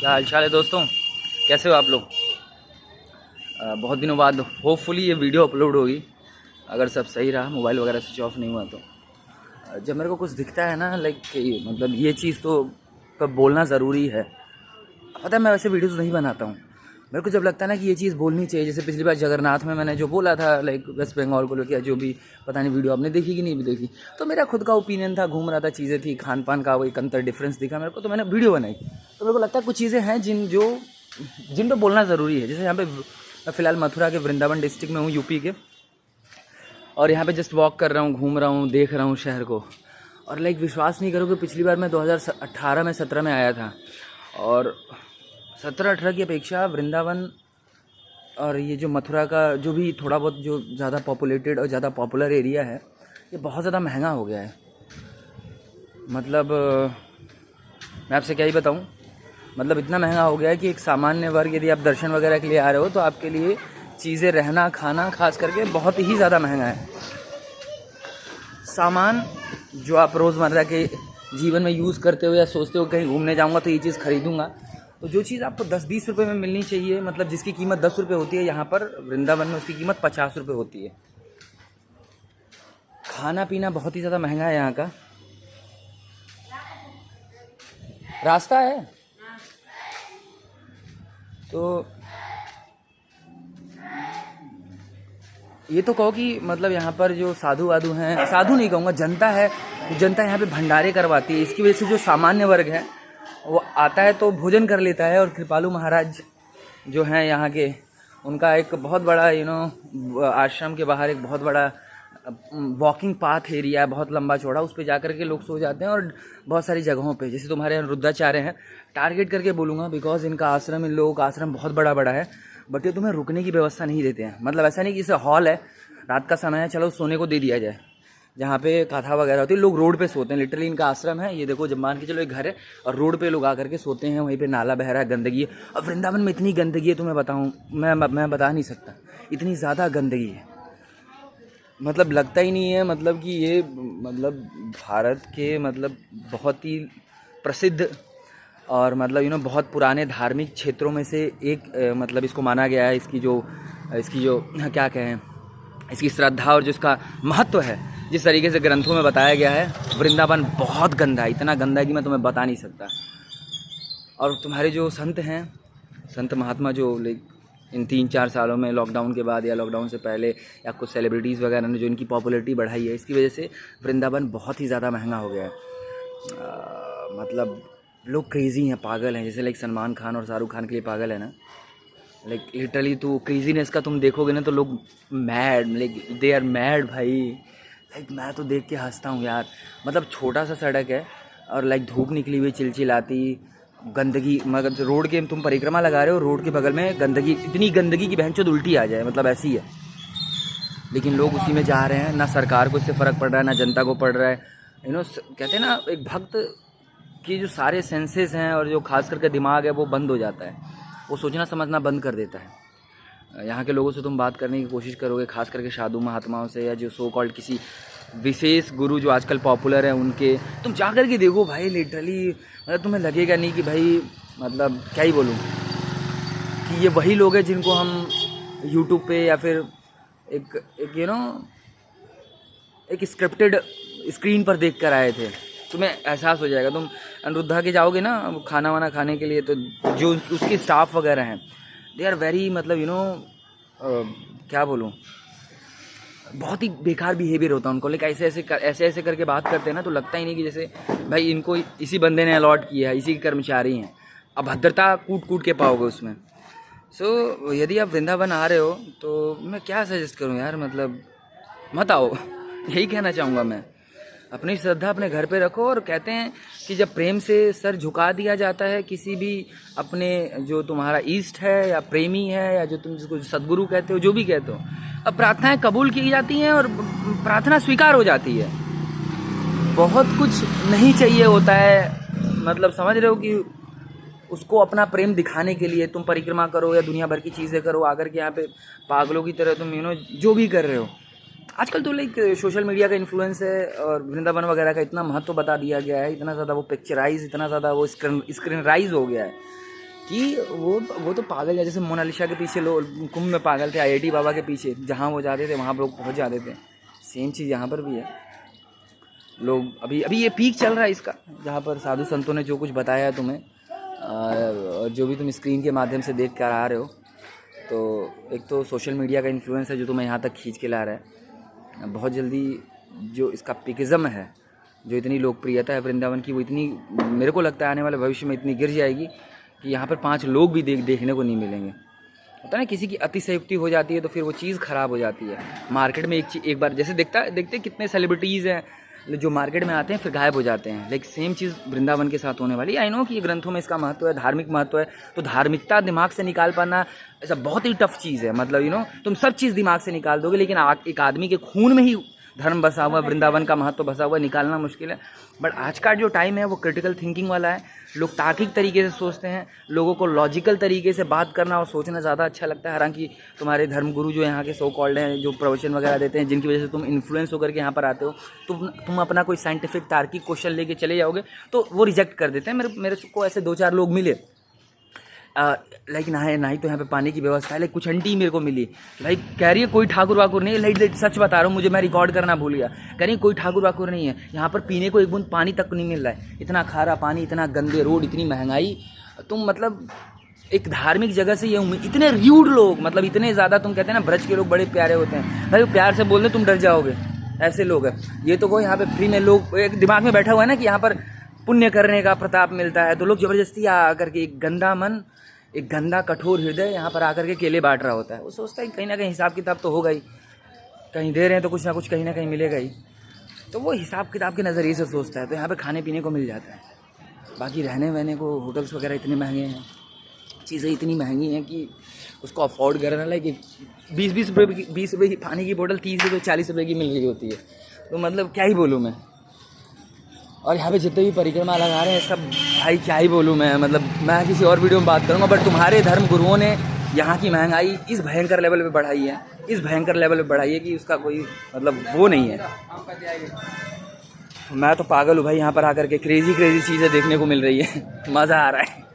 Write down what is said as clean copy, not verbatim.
क्या हाल चाल है दोस्तों, कैसे हो आप लोग। बहुत दिनों बाद होपफुली ये वीडियो अपलोड होगी, अगर सब सही रहा, मोबाइल वगैरह स्विच ऑफ नहीं हुआ तो। जब मेरे को कुछ दिखता है ना, लाइक मतलब ये चीज़ तो कब बोलना ज़रूरी है। पता है मैं वैसे वीडियोज़ नहीं बनाता हूँ, मेरे को जब लगता है ना कि ये चीज़ बोलनी चाहिए, जैसे पिछली बार जगन्नाथ में मैंने जो बोला था, लाइक वेस्ट बंगाल को लेकर जो भी, पता नहीं वीडियो आपने देखी कि नहीं भी देखी, तो मेरा खुद का ओपिनियन था, घूम रहा था, चीज़ें थी, खान पान का वो एक अंतर डिफरेंस दिखा मेरे को, तो मैंने वीडियो बनाई। तो मेरे को लगता है कुछ चीज़ें हैं जिन पर बोलना ज़रूरी है। जैसे यहाँ पे मैं फ़िलहाल मथुरा के वृंदावन डिस्ट्रिक्ट में हूँ, यूपी के, और यहाँ पे जस्ट वॉक कर रहा हूँ, घूम रहा हूँ, देख रहा हूँ शहर को। और लाइक विश्वास नहीं करोगे, पिछली बार मैं 2018 में 17 में आया था, और 17-18 की अपेक्षा वृंदावन और ये जो मथुरा का जो भी थोड़ा बहुत जो ज़्यादा पॉपुलेटेड और ज़्यादा पॉपुलर एरिया है, ये बहुत ज़्यादा महंगा हो गया है। मतलब मैं आपसे क्या ही बताऊँ, मतलब इतना महंगा हो गया है कि एक सामान्य वर्ग, यदि आप दर्शन वगैरह के लिए आ रहे हो तो आपके लिए चीज़ें, रहना खाना खास करके बहुत ही ज़्यादा महंगा है। सामान जो आप रोज़मर्रा के जीवन में यूज़ करते हो या सोचते हो कहीं घूमने जाऊंगा तो ये चीज़ खरीदूंगा, तो जो चीज़ आपको 10-20 रुपये में मिलनी चाहिए, मतलब जिसकी कीमत 10 रुपये होती है, यहाँ पर वृंदावन में उसकी कीमत 50 रुपये होती है। खाना पीना बहुत ही ज़्यादा महंगा है यहाँ का। रास्ता है तो ये तो कहो कि मतलब यहाँ पर जो साधु वाधु हैं, साधु नहीं कहूँगा, जनता है, जनता यहाँ पे भंडारे करवाती है। इसकी वजह से जो सामान्य वर्ग है वो आता है तो भोजन कर लेता है, और कृपालु महाराज जो हैं यहाँ के, उनका एक बहुत बड़ा आश्रम के बाहर एक बहुत बड़ा वॉकिंग पाथ एरिया है, बहुत लंबा चौड़ा, उस पर जा कर के लोग सो जाते हैं। और बहुत सारी जगहों पे, जैसे तुम्हारे यहाँ रुद्राचार्य हैं, टारगेट करके बोलूँगा बिकॉज इनका आश्रम, इन लोगों का आश्रम बहुत बड़ा बड़ा है, बट ये तुम्हें रुकने की व्यवस्था नहीं देते हैं। मतलब ऐसा नहीं कि जैसे हॉल है, रात का समय है, चलो सोने को दे दिया जाए, जहाँ पे कथा वगैरह होती है, लोग रोड पे सोते हैं। लिटरली इनका आश्रम है, ये देखो, जब मान के चलो एक घर है और रोड पे लोग आकर के सोते हैं, वहीं पे नाला बह रहा है, गंदगी है। अब वृंदावन में इतनी गंदगी है, तुम्हें बताऊँ, मैं बता नहीं सकता, इतनी ज़्यादा गंदगी है, मतलब लगता ही नहीं है, मतलब कि ये मतलब भारत के मतलब बहुत ही प्रसिद्ध और मतलब बहुत पुराने धार्मिक क्षेत्रों में से एक मतलब इसको माना गया है। इसकी जो क्या कहें, इसकी श्रद्धा और जिसका महत्व है, जिस तरीके से ग्रंथों में बताया गया है, वृंदावन बहुत गंदा है, इतना गंदा है कि मैं तुम्हें बता नहीं सकता। और तुम्हारे जो संत हैं, संत महात्मा, जो इन 3-4 सालों में, लॉकडाउन के बाद या लॉकडाउन से पहले, या कुछ सेलिब्रिटीज़ वगैरह ने जो इनकी पॉपुलैरिटी बढ़ाई है, इसकी वजह से वृंदावन बहुत ही ज़्यादा महंगा हो गया है। मतलब लोग क्रेज़ी हैं, पागल हैं, जैसे लाइक सलमान खान और शाहरुख खान के लिए पागल है ना, लाइक लिटरली तो क्रेज़ीनेस का तुम देखोगे ना तो लोग mad, like they are mad भाई। लाइक मैं तो देख के हंसता हूँ यार। मतलब छोटा सा सड़क है और लाइक धूप निकली हुई चिलचिलाती, गंदगी, मगर रोड के तुम परिक्रमा लगा रहे हो, रोड के बगल में गंदगी, इतनी गंदगी की भैंचोद उल्टी आ जाए, मतलब ऐसी है। लेकिन लोग उसी में जा रहे हैं, ना सरकार को इससे फ़र्क पड़ रहा है, ना जनता को पड़ रहा है। कहते हैं ना, एक भक्त की जो सारे सेंसेस हैं और जो खास करके दिमाग है वो बंद हो जाता है, वो सोचना समझना बंद कर देता है। यहाँ के लोगों से तुम बात करने की कोशिश करोगे, खास करके साधु महात्माओं से, या जो सो कॉल्ड किसी विशेष गुरु जो आजकल पॉपुलर हैं उनके, तुम जा कर के देखो भाई, लिटरली मतलब तुम्हें लगेगा नहीं कि भाई, मतलब क्या ही बोलूँ, कि ये वही लोग हैं जिनको हम यूट्यूब पे या फिर एक एक स्क्रिप्टेड स्क्रीन पर देख कर आए थे। तुम्हें एहसास हो जाएगा, तुम अनिरुद्धा के जाओगे ना खाना वाना खाने के लिए, तो जो उसके स्टाफ वगैरह हैं, दे आर वेरी, मतलब क्या बोलूँ, बहुत ही बेकार बिहेवियर होता है उनको। लेकिन ऐसे ऐसे करके बात करते हैं ना, तो लगता ही नहीं कि जैसे भाई इनको इसी बंदे ने अलॉट किया है, इसी के कर्मचारी हैं। अभद्रता कूट कूट के पाओगे उसमें। सो यदि आप वृंदावन आ रहे हो तो मैं क्या सजेस्ट करूँ यार, मतलब मत आओ, यही कहना चाहूँगा मैं। अपनी श्रद्धा अपने घर पे रखो, और कहते हैं कि जब प्रेम से सर झुका दिया जाता है किसी भी अपने, जो तुम्हारा ईष्ट है या प्रेमी है, या जो तुम जिसको सदगुरु कहते हो, जो भी कहते हो, अब प्रार्थनाएं कबूल की जाती हैं और प्रार्थना स्वीकार हो जाती है। बहुत कुछ नहीं चाहिए होता है, मतलब समझ रहे हो, कि उसको अपना प्रेम दिखाने के लिए तुम परिक्रमा करो या दुनिया भर की चीज़ें करो, आकर के यहाँ पे पागलों की तरह तुम जो भी कर रहे हो। आजकल तो लाइक सोशल मीडिया का इन्फ्लुएंस है, और वृंदावन वगैरह का इतना महत्व बता दिया गया है, इतना ज़्यादा वो पिक्चराइज, इतना ज़्यादा वो स्क्रीनराइज हो गया है कि वो तो पागल है, जैसे मोनालिसा के पीछे लोग कुंभ में पागल थे, IIT बाबा के पीछे जहाँ वो जाते थे वहाँ लोग पहुँच जाते थे। सेम चीज़ यहाँ पर भी है। लोग अभी ये पीक चल रहा है इसका, जहाँ पर साधु संतों ने जो कुछ बताया है तुम्हें, और जो भी तुम स्क्रीन के माध्यम से देख कर आ रहे हो, तो एक तो सोशल मीडिया का इन्फ्लुएंस है जो तुम्हें यहाँ तक खींच के ला रहा है। बहुत जल्दी जो इसका पिकिज़म है, जो इतनी लोकप्रियता है वृंदावन की, वो इतनी, मेरे को लगता है आने वाले भविष्य में इतनी गिर जाएगी कि यहाँ पर 5 लोग भी देखने को नहीं मिलेंगे। होता है ना, किसी की अतिशयोक्ति हो जाती है तो फिर वो चीज़ ख़राब हो जाती है। मार्केट में एक बार जैसे देखते कितने सेलिब्रिटीज़ हैं जो मार्केट में आते हैं फिर गायब हो जाते हैं, लेकिन सेम चीज़ वृंदावन के साथ होने वाली है। आई नो कि ये ग्रंथों में इसका महत्व है, धार्मिक महत्व है, तो धार्मिकता दिमाग से निकाल पाना ऐसा बहुत ही टफ चीज़ है। मतलब तुम सब चीज़ दिमाग से निकाल दोगे, लेकिन एक आदमी के खून में ही धर्म बसा हुआ, वृंदावन का महत्व बसा हुआ, निकालना मुश्किल है। बट आज का जो टाइम है वो क्रिटिकल थिंकिंग वाला है। लोग तार्किक तरीके से सोचते हैं, लोगों को लॉजिकल तरीके से बात करना और सोचना ज़्यादा अच्छा लगता है। हालांकि तुम्हारे धर्मगुरु जो यहाँ के सो कॉल्ड हैं, जो प्रवचन वगैरह देते हैं, जिनकी वजह से तुम इन्फ्लुएंस होकर के यहाँ पर आते हो, तुम अपना कोई साइंटिफिक तार्किक क्वेश्चन लेके चले जाओगे तो वो रिजेक्ट कर देते हैं। मेरे को ऐसे 2-4 लोग मिले, लाइक ना ही तो यहाँ पे पानी की व्यवस्था है। लाइक कुछ आंटी मेरे को मिली, लाइक कह रही है कोई ठाकुर वाकुर नहीं है। लाइक सच बता रहा हूँ, मुझे मैं रिकॉर्ड करना भूल गया। कह रही कोई ठाकुर वाकुर नहीं है यहाँ पर, पीने को एक बूंद पानी तक नहीं मिल रहा है। इतना खारा पानी, इतना गंदे रोड, इतनी महंगाई। तुम मतलब एक धार्मिक जगह से ये उम्मीद, इतने र्यूड लोग, मतलब इतने ज़्यादा, तुम कहते हैं ना ब्रज के लोग बड़े प्यारे होते हैं, भाई प्यार से बोल दे तुम डर जाओगे, ऐसे लोग हैं ये। तो कोई यहाँ पे फ्री में लोग एक दिमाग में बैठा हुआ है ना कि यहाँ पर पुण्य करने का प्रताप मिलता है, तो लोग ज़बरदस्ती आकर के एक गंदा मन, एक गंदा कठोर हृदय यहाँ पर आकर के केले बांट रहा होता है। वो सोचता है कहीं ना कहीं हिसाब किताब तो होगा ही, कहीं दे रहे हैं तो कुछ ना कुछ कहीं ना कहीं मिलेगा ही। तो वो हिसाब किताब के नज़रिए से सोचता है, तो यहाँ पे खाने पीने को मिल जाता है। बाकी रहने वहने को होटल्स वगैरह इतने महंगे हैं, चीज़ें इतनी महंगी हैं कि उसको अफोर्ड करना, लाइक 20 रुपये की पानी की बोतल 30 रुपये 40 रुपये की मिल रही होती है। तो मतलब क्या ही बोलूँ मैं। और यहाँ पे जितने भी परिक्रमा लगा रहे हैं सब, भाई क्या ही बोलूँ मैं। मतलब मैं किसी और वीडियो में बात करूँगा, बट तुम्हारे धर्म गुरुओं ने यहाँ की महंगाई इस भयंकर लेवल पे बढ़ाई है, इस भयंकर लेवल पे बढ़ाई है कि उसका कोई मतलब वो नहीं है। मैं तो पागल हूँ भाई, यहाँ पर आकर के क्रेजी चीज़ें देखने को मिल रही है, मज़ा आ रहा है।